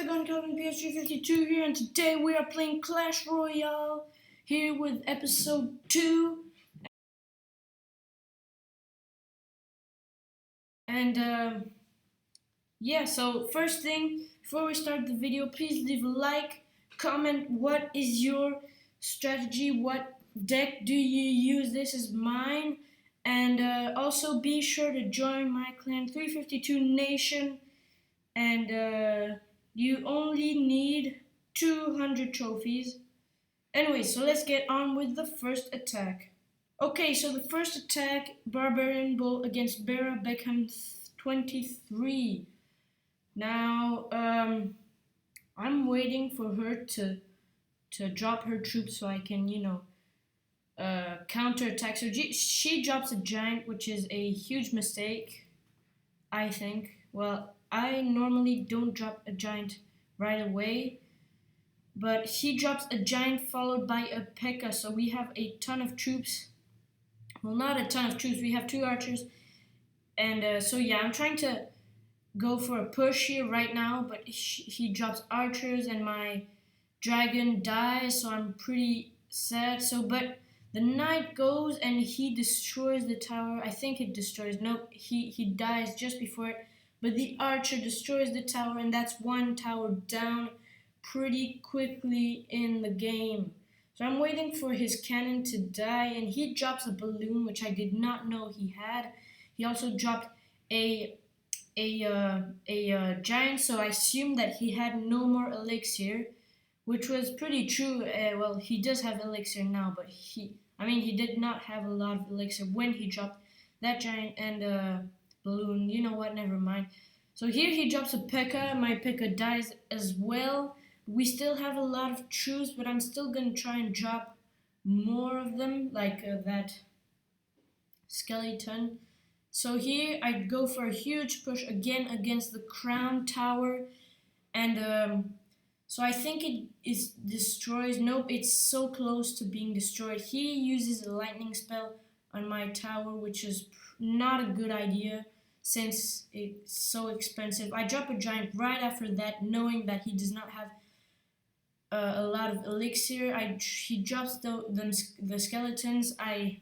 Second Calvin PS352 here, and today we are playing Clash Royale here with episode 2. And yeah, so first thing, before we start the video, please leave a like, comment what is your strategy, what deck do you use. This is mine. And also be sure to join my clan 352 Nation. And you only need 200 trophies. Anyway, so let's get on with the first attack. Okay, so the first attack, Barbarian Bull against Bera Beckham 23. Now, I'm waiting for her to drop her troops so I can, counter attack. So she drops a giant, which is a huge mistake, I think. Well, I normally don't drop a giant right away, but she drops a giant followed by a P.E.K.K.A. So we have a ton of troops. Well, not a ton of troops. We have 2 archers, and so yeah, I'm trying to go for a push here right now, but he drops archers and my dragon dies, so I'm pretty sad. But the knight goes and he destroys the tower. I think it destroys. Nope, he dies just before it. But the archer destroys the tower, and that's 1 tower down pretty quickly in the game. So I'm waiting for his cannon to die, and he drops a balloon, which I did not know he had. He also dropped a giant, so I assumed that he had no more elixir, which was pretty true. Well, he does have elixir now, but he did not have a lot of elixir when he dropped that giant and balloon. You know what? Never mind. So here he drops a P.E.K.K.A. My P.E.K.K.A. dies as well. We still have a lot of troops, but I'm still gonna try and drop more of them, like that skeleton. So here I'd go for a huge push again against the crown tower, and so I think it is destroys. Nope, it's so close to being destroyed. He uses a lightning spell on my tower, which is not a good idea since it's so expensive. I drop a giant right after that, knowing that he does not have a lot of elixir. He drops the skeletons. I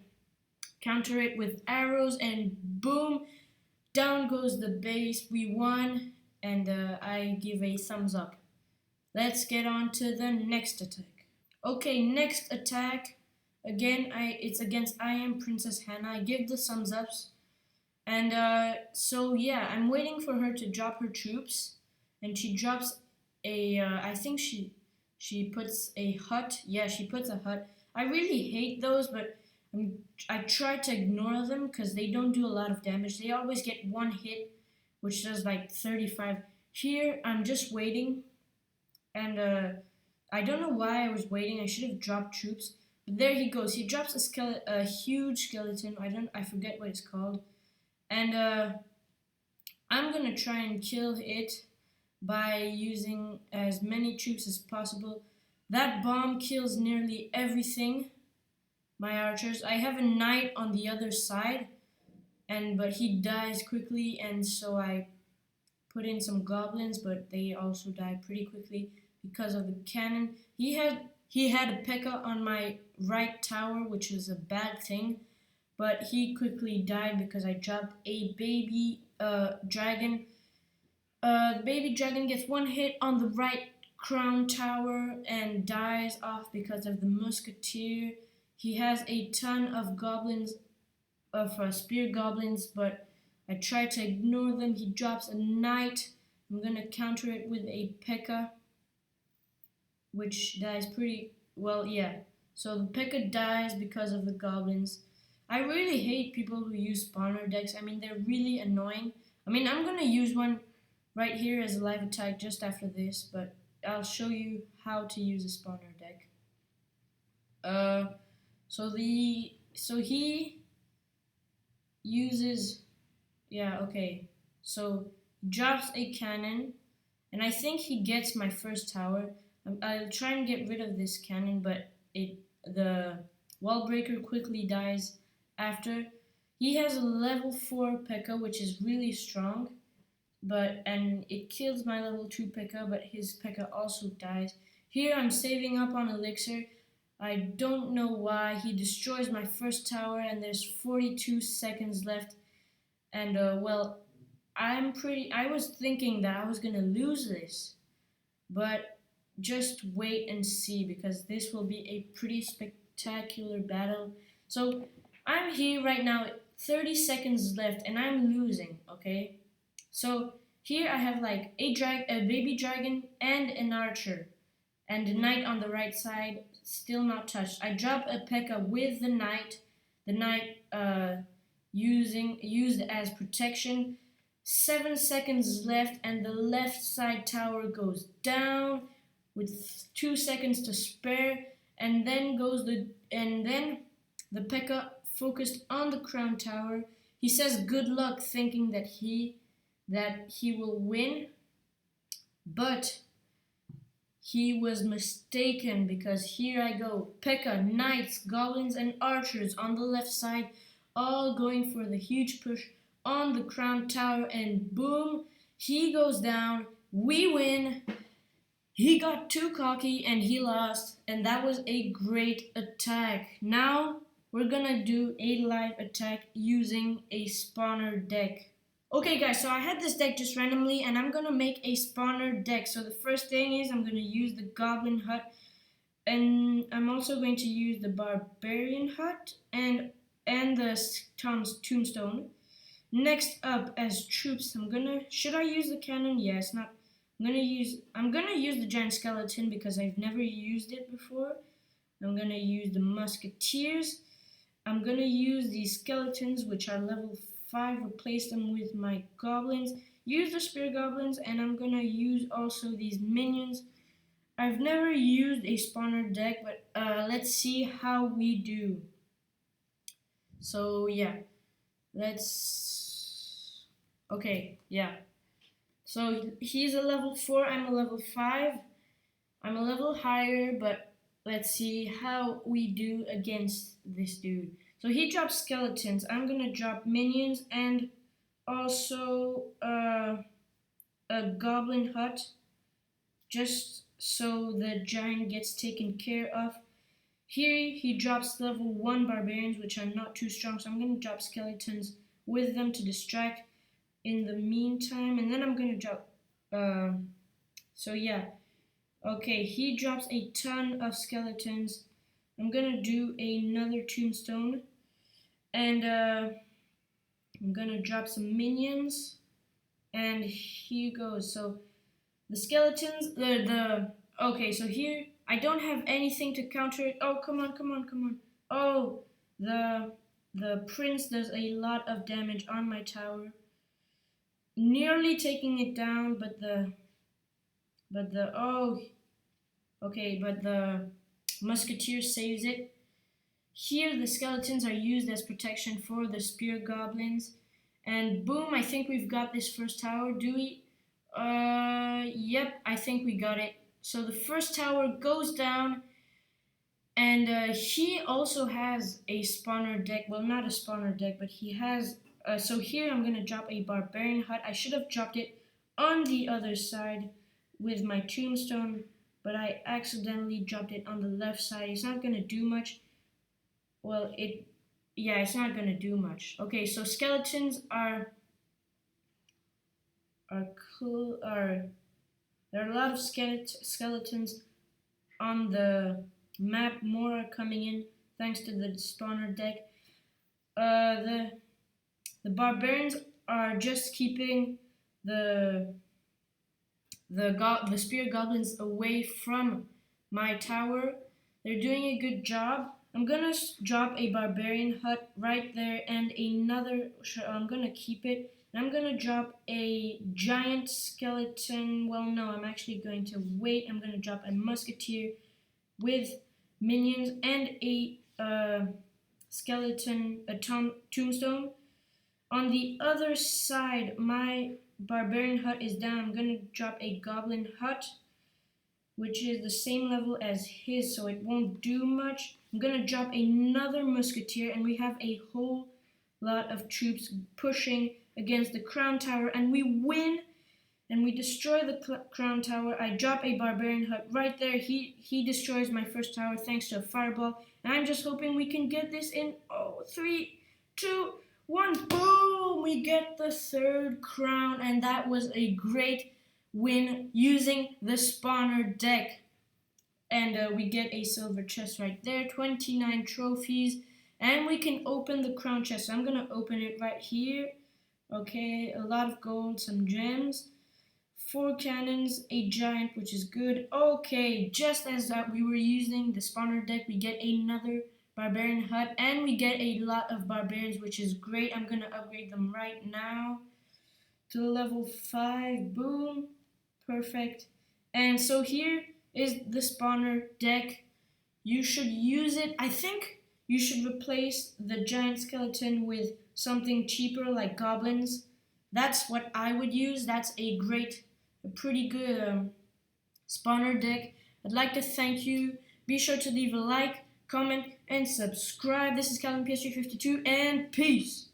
counter it with arrows, and boom, down goes the base. We won, and I give a thumbs up. Let's get on to the next attack. Okay, next attack. Again, it's against I Am Princess Hannah. I give the thumbs ups. And so yeah, I'm waiting for her to drop her troops, and she drops I think she puts a hut. Yeah, she puts a hut. I really hate those, but I try to ignore them because they don't do a lot of damage. They always get 1 hit, which does like 35. Here, I'm just waiting, and I don't know why I was waiting. I should have dropped troops. But there he goes. He drops a huge skeleton. I forget what it's called. And I'm gonna try and kill it by using as many troops as possible. That bomb kills nearly everything. My archers. I have a knight on the other side, but he dies quickly, and so I put in some goblins, but they also die pretty quickly because of the cannon. He had a P.E.K.K.A. on my right tower, which is a bad thing, but he quickly died because I dropped a baby dragon. The baby dragon gets 1 hit on the right crown tower and dies off because of the musketeer. He has a ton of goblins, of spear goblins, but I try to ignore them. He drops a knight. I'm gonna counter it with a P.E.K.K.A., which dies pretty well. Yeah, so the P.E.K.K.A. dies because of the goblins. I really hate people who use spawner decks. I mean, they're really annoying. I mean, I'm gonna use one right here as a live attack just after this, but I'll show you how to use a spawner deck. So he uses, yeah, okay. So drops a cannon, and I think he gets my first tower. I'll try and get rid of this cannon, but the wall breaker quickly dies after. He has a level 4 P.E.K.K.A., which is really strong. and it kills my level 2 P.E.K.K.A, but his P.E.K.K.A also dies. Here I'm saving up on elixir. I don't know why. He destroys my first tower and there's 42 seconds left. And well, I was thinking that I was gonna lose this, but just wait and see because this will be a pretty spectacular battle. So I'm here right now, 30 seconds left, and I'm losing. Okay, so here I have like a baby dragon, and an archer, and the knight on the right side still not touched. I drop a P.E.K.K.A with the knight used as protection. 7 seconds left, and the left side tower goes down with 2 seconds to spare, and then the P.E.K.K.A focused on the crown tower. He says good luck, thinking that he will win, but he was mistaken because here I go. P.E.K.K.A, knights, goblins, and archers on the left side, all going for the huge push on the crown tower, and boom, he goes down. We win. He got too cocky and he lost, and that was a great attack. Now we're gonna do a live attack using a spawner deck. Okay guys, so I had this deck just randomly and I'm gonna make a spawner deck. So the first thing is I'm gonna use the goblin hut, and I'm also going to use the barbarian hut and the tombstone. Next up as troops, should I use the cannon? Yes, not. I'm gonna use the giant skeleton because I've never used it before. I'm gonna use the musketeers. I'm gonna use these skeletons, which are level 5, replace them with my goblins. Use the spear goblins, and I'm gonna use also these minions. I've never used a spawner deck, but let's see how we do. So yeah, okay, yeah. So he's a level 4, I'm a level 5. I'm a level higher, but let's see how we do against this dude. So he drops skeletons. I'm gonna drop minions and also a goblin hut, just so the giant gets taken care of. Here he drops level 1 barbarians, which are not too strong, so I'm gonna drop skeletons with them to distract in the meantime, and then I'm gonna drop so yeah, okay, he drops a ton of skeletons. I'm gonna do another tombstone, and I'm gonna drop some minions, and here goes. So the skeletons, okay, so here I don't have anything to counter it. Oh, come on, come on, come on. Oh, the prince does a lot of damage on my tower, nearly taking it down, but the oh, okay, but the musketeer saves it. Here the skeletons are used as protection for the spear goblins, and boom, I think we've got this first tower. Do we? Yep, I think we got it. So the first tower goes down, and he also has a spawner deck. Well, not a spawner deck, but he has. So here I'm gonna drop a barbarian hut. I should have dropped it on the other side with my tombstone, but I accidentally dropped it on the left side. It's not gonna do much. Well, it's not gonna do much. Okay, so skeletons are cool. There are a lot of skeletons on the map. More are coming in thanks to the spawner deck. The barbarians are just keeping the spear goblins away from my tower. They're doing a good job. I'm gonna drop a barbarian hut right there, and another. I'm gonna keep it. And I'm gonna drop a giant skeleton. Well, no, I'm actually going to wait. I'm gonna drop a musketeer with minions and a skeleton, tombstone. On the other side, my barbarian hut is down. I'm gonna drop a goblin hut, which is the same level as his, so it won't do much. I'm gonna drop another musketeer, and we have a whole lot of troops pushing against the crown tower, and we win. and we destroy the crown tower. I drop a barbarian hut right there. He destroys my first tower thanks to a fireball. And I'm just hoping we can get this in. Oh, 3, 2, 1. Boom! We get the third crown, and that was a great win using the spawner deck. And we get a silver chest right there, 29 trophies, and we can open the crown chest. So I'm gonna open it right here. Okay, a lot of gold, some gems, 4 cannons, a giant, which is good. Okay, just as we were using the spawner deck, we get another barbarian hut, and we get a lot of barbarians, which is great. I'm gonna upgrade them right now to level 5. Boom, perfect. And so here is the spawner deck. You should use it. I think you should replace the giant skeleton with something cheaper like goblins. That's what I would use. That's a pretty good spawner deck. I'd like to thank you. Be sure to leave a like, comment, and subscribe. This is Calvin PS352, and peace.